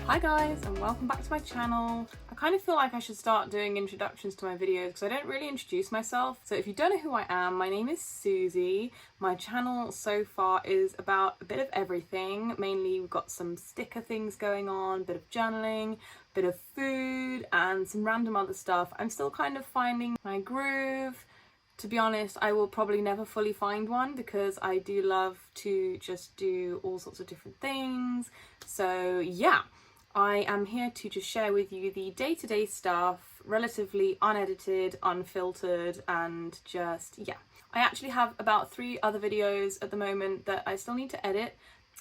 Hi guys, and welcome back to my channel. I kind of feel like I should start doing introductions to my videos because I don't really introduce myself. So if you don't know who I am, my name is Susie. My channel so far is about a bit of everything. Mainly we've got some sticker things going on, a bit of journaling, a bit of food and some random other stuff. I'm still kind of finding my groove. To be honest, I will probably never fully find one because I do love to just do all sorts of different things. So yeah. I am here to just share with you the day-to-day stuff, relatively unedited, unfiltered, and just, yeah. I actually have about 3 other videos at the moment that I still need to edit,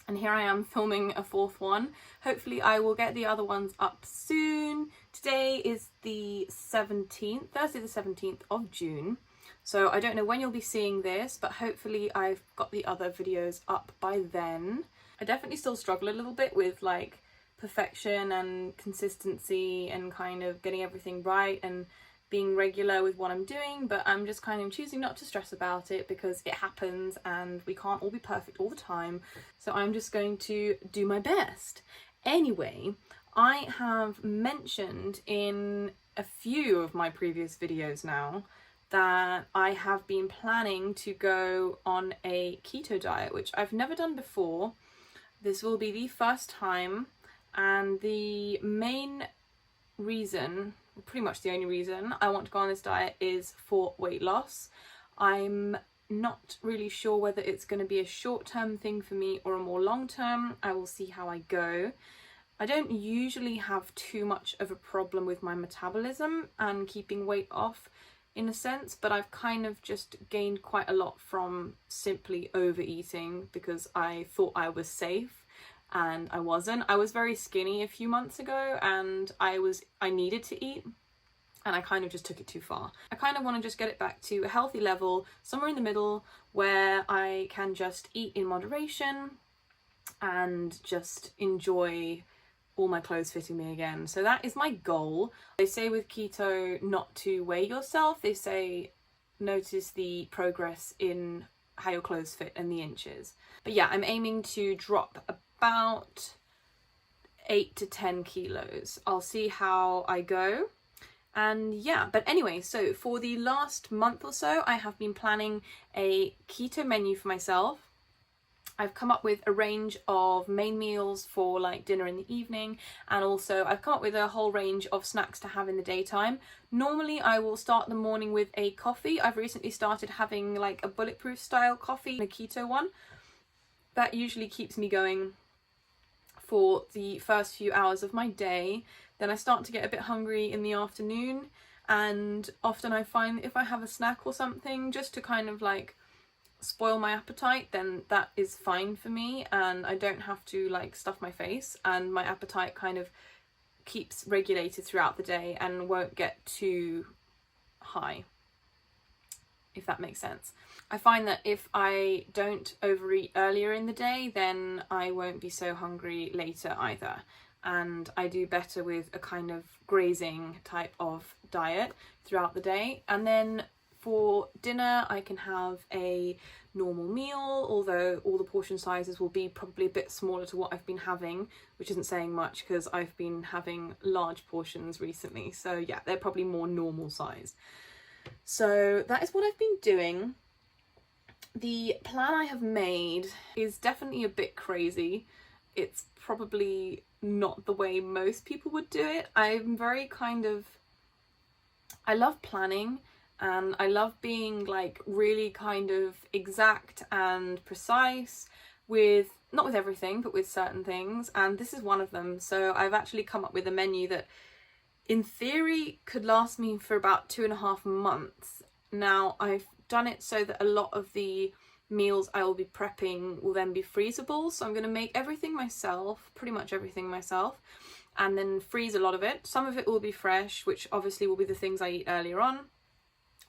and here I am filming a 4th one. Hopefully I will get the other ones up soon. Today is the 17th, Thursday the 17th of June. So I don't know when you'll be seeing this, but hopefully I've got the other videos up by then. I definitely still struggle a little bit with like perfection and consistency and kind of getting everything right and being regular with what I'm doing, but I'm just kind of choosing not to stress about it because it happens and we can't all be perfect all the time. So I'm just going to do my best. Anyway, I have mentioned in a few of my previous videos now that I have been planning to go on a keto diet, which I've never done before. This will be the first time. And the main reason, pretty much the only reason I want to go on this diet is for weight loss. I'm not really sure whether it's going to be a short-term thing for me or a more long-term. I will see how I go. I don't usually have too much of a problem with my metabolism and keeping weight off in a sense, but I've kind of just gained quite a lot from simply overeating because I thought I was safe. And I wasn't. I was very skinny a few months ago and I needed to eat and I kind of just took it too far. I kind of want to just get it back to a healthy level, somewhere in the middle where I can just eat in moderation and just enjoy all my clothes fitting me again. So that is my goal. They say with keto not to weigh yourself. They say notice the progress in how your clothes fit and the inches. But yeah, I'm aiming to drop about 8 to 10 kilos. I'll see how I go. And yeah, but anyway, so for the last month or so, I have been planning a keto menu for myself. I've come up with a range of main meals for like dinner in the evening, and also I've come up with a whole range of snacks to have in the daytime. Normally I will start the morning with a coffee. I've recently started having like a bulletproof style coffee, a keto one. That usually keeps me going for the first few hours of my day. Then I start to get a bit hungry in the afternoon, and often I find if I have a snack or something just to kind of like spoil my appetite, then that is fine for me and I don't have to like stuff my face, and my appetite kind of keeps regulated throughout the day and won't get too high, if that makes sense. I find that if I don't overeat earlier in the day, then I won't be so hungry later either. And I do better with a kind of grazing type of diet throughout the day. And then for dinner, I can have a normal meal, although all the portion sizes will be probably a bit smaller to what I've been having, which isn't saying much because I've been having large portions recently. So yeah, they're probably more normal size. So that is what I've been doing. The plan I have made is definitely a bit crazy. It's probably not the way most people would do it. I'm very I love planning and I love being like really kind of exact and precise with, not with everything, but with certain things. And this is one of them. So I've actually come up with a menu that in theory could last me for about 2.5 months. Now I've done it so that a lot of the meals I will be prepping will then be freezable. So I'm going to make everything myself, pretty much everything myself, and then freeze a lot of it. Some of it will be fresh, which obviously will be the things I eat earlier on.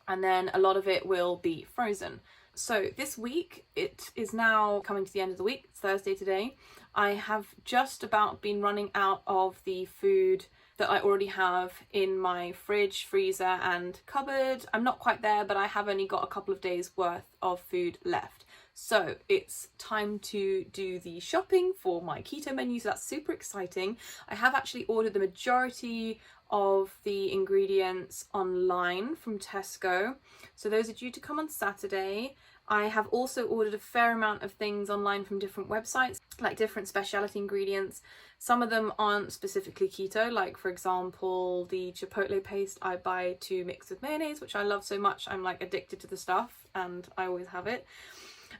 And then a lot of it will be frozen. So this week, it is now coming to the end of the week. It's Thursday today. I have just about been running out of the food that I already have in my fridge, freezer and cupboard. I'm not quite there, but I have only got a couple of days worth of food left. So it's time to do the shopping for my keto menu, so that's super exciting. I have actually ordered the majority of the ingredients online from Tesco, so those are due to come on Saturday. I have also ordered a fair amount of things online from different websites, like different specialty ingredients. Some of them aren't specifically keto, like for example the chipotle paste I buy to mix with mayonnaise, which I love so much. I'm like addicted to the stuff and I always have it.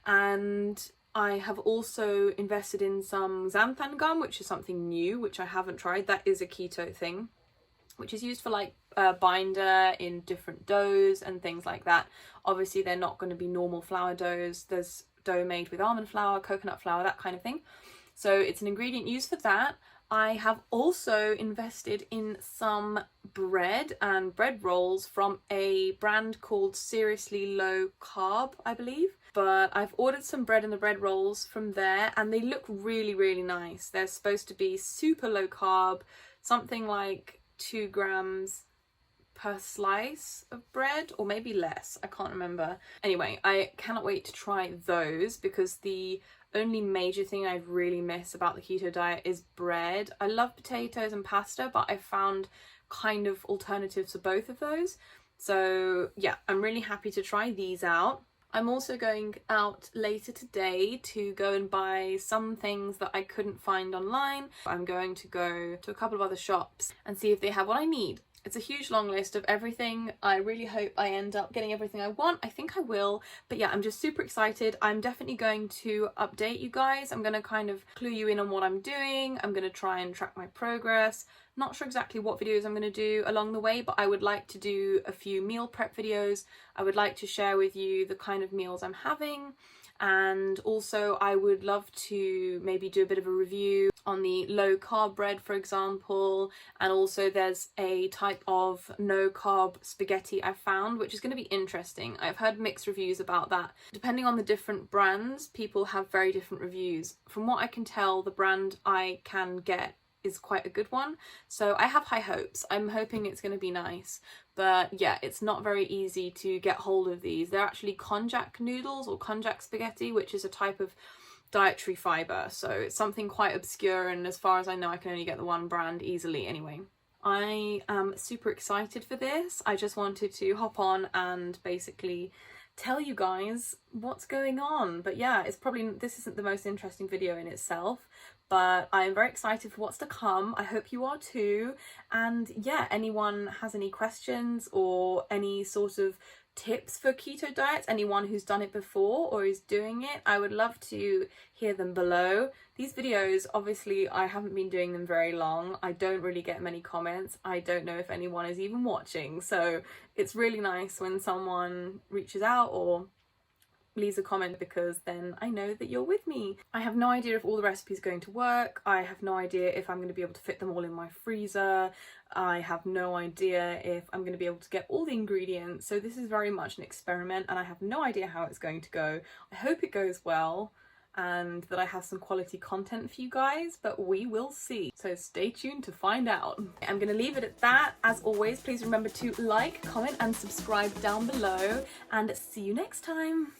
And I have also invested in some xanthan gum, which is something new, which I haven't tried. That is a keto thing, which is used for like binder in different doughs and things like that. Obviously they're not going to be normal flour doughs. There's dough made with almond flour, coconut flour, that kind of thing. So it's an ingredient used for that. I have also invested in some bread and bread rolls from a brand called Seriously Low Carb, I believe. But I've ordered some bread and the bread rolls from there and they look really, really nice. They're supposed to be super low carb, something like 2 grams per slice of bread, or maybe less, I can't remember. Anyway, I cannot wait to try those because the only major thing I really miss about the keto diet is bread. I love potatoes and pasta, but I found kind of alternatives for both of those. So yeah, I'm really happy to try these out. I'm also going out later today to go and buy some things that I couldn't find online. I'm going to go to a couple of other shops and see if they have what I need. It's a huge long list of everything. I really hope I end up getting everything I want. I think I will. But yeah, I'm just super excited. I'm definitely going to update you guys. I'm going to kind of clue you in on what I'm doing. I'm going to try and track my progress. Not sure exactly what videos I'm going to do along the way, but I would like to do a few meal prep videos. I would like to share with you the kind of meals I'm having. And also I would love to maybe do a bit of a review on the low carb bread, for example. And also there's a type of no carb spaghetti I found, which is going to be interesting. I've heard mixed reviews about that. Depending on the different brands, people have very different reviews. From what I can tell, the brand I can get is quite a good one, so I have high hopes. I'm hoping it's going to be nice, but yeah, it's not very easy to get hold of these. They're actually konjac noodles or konjac spaghetti, which is a type of dietary fiber, so it's something quite obscure, and as far as I know I can only get the one brand easily anyway. I am super excited for this. I just wanted to hop on and basically tell you guys what's going on. But yeah, this isn't the most interesting video in itself, but I'm very excited for what's to come. I hope you are too. And yeah, anyone has any questions or any sort of tips for keto diets, anyone who's done it before or is doing it, I would love to hear them below. These videos, obviously I haven't been doing them very long. I don't really get many comments. I don't know if anyone is even watching, so it's really nice when someone reaches out or leaves a comment, because then I know that you're with me. I have no idea if all the recipes are going to work. I have no idea if I'm going to be able to fit them all in my freezer. I have no idea if I'm going to be able to get all the ingredients. So this is very much an experiment and I have no idea how it's going to go. I hope it goes well and that I have some quality content for you guys, but we will see. So stay tuned to find out. I'm gonna leave it at that. As always, please remember to like, comment and subscribe down below, and see you next time.